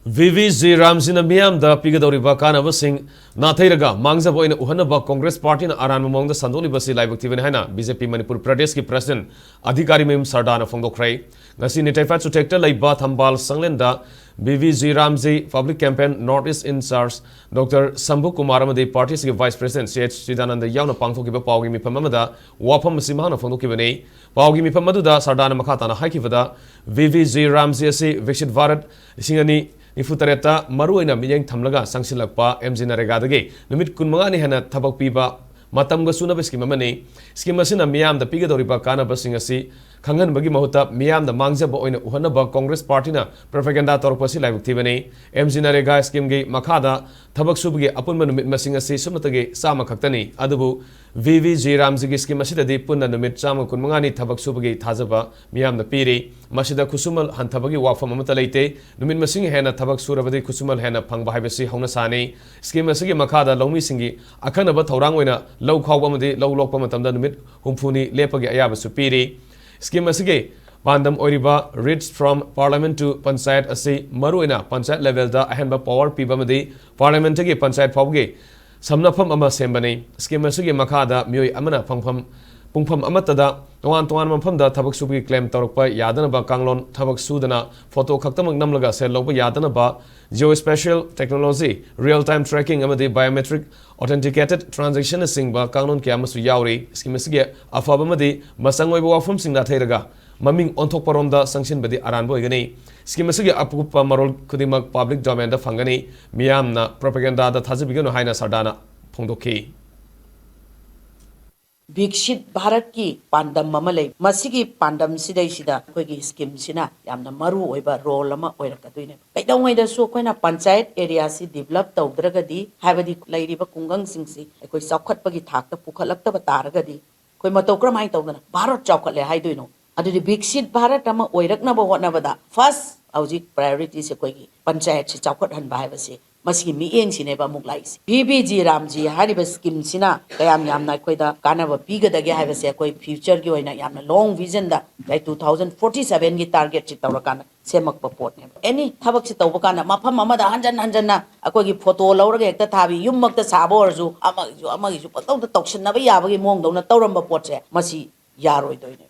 VVG Ramsina Miam the Pigadori Bakana Singh Nathiraga Mangza Boy Uhanaba Congress Party in Aran among the Sandoli Basi Live Active Hana BJP Manipur Pradesh President Adhikari Mim Sardana Fongokray Nasi Nitaifa to take the Laiba Thambal Sanglenda VVG Ramsey Public Campaign Northeast in SARS Dr. Sambu Kumaramadi Party's Vice President CH Sidananda Yana Paothokle Paogi Mipamada Wapam Simana Fongokibane Paogi Mipamaduda Sardana Makatana Haikivada VVG Ramsey Vixit Varat Singani Ifutareta Maruina Miyang Tamlaga Sangsilakpa MZ Naregadage Numit Kunmangani Hana Tabak Piba Matamga Sunaba Skimamani Skimasina Miam the Pigadoriba Kana Basingasi Kangan Bagi Mahuta Miam the Mangza Boina Uhanaba Congress Party na Propaganda Torpasi Live Activity MZ Narega Skimge Makada Tabak Subgi Apunman Masingasi Sumatage Sama Kaktani Adubu VVG Ramsigi Skimasida de Puna Numit Sama Kunmangani Tabak Subagi Tazaba Miam the Piri Masida Kusumal Hantabagi Wafam Matalate Numit Masing Hena Tabak Surabadi Kusumal Hena Pangbahibasi Honasani Skimasigi Makada Lomi Singi Akanaba Taurangwina Low Kawamadi Low Lokamatamda Numit Humpuni Lepagi Ayaba Supiri Scheme Asige Bandam Oriba reads from Parliament to Pansayat Asi Maruina Pansayat level da Ahenba Power Pibamadi Parliamentagi Pansayat Pawge Samnapam Ama Sembani Scheme Asige Makada Mui Amana Pangpam Pungpam Amatada Tuan Mampam da Tabak Subi claim Torpa Yadanaba Kanglon Tabak Sudana Photo Kaktamag Namlaga Seloba Yadanaba Geospatial Technology Real-Time Tracking Amadi Biometric Authenticated Transaction Singba Kanglon Kiamasu Yauri Scheme Asige Afabamadi Masangoi Wafum Singda Teraga Maming Ontok Paronda Sanction Badi Aranbo Igani Scheme Asige Apupa Marol Kudimak Public Domain da Fangani Miamna Propaganda da Tazibigano Haina Sardana Pongdoki Bikshit Bharat ki Pandam Mamale, Masigi Pandam Sidesida, Quigi Skim Sina, Yamna Maru, Weba, Rolama, Orakatuine. I don't wait a so when a pansayat area si developed the Dragadi, have a lady Bakungang Singsi, a quick socket pagi tak the Pukalakta Bataragadi, Quimatokra Maitogana, Barot chocolate, I do know. Under the Bikshit Bharatama, Oirak number one over that. First, Auji priorities a quigi, Pansayat, chocolate and Bivasi. Maski mieng sineba muklais BBG Ramji hariba scheme sina kayam yamna koida kanaba piga dage haiba se koi future gi oina yamna long vision da like 2047 gi target chi tawrakana semak papot ne any thabak chi tawbakana mafam amada hanjan na akoi gi photo lauraga ekta thabi yummak ta sabo orju amagi ju pataw ta tokshin na ba yabagi mong dona tawramba pot se masi yaroi doine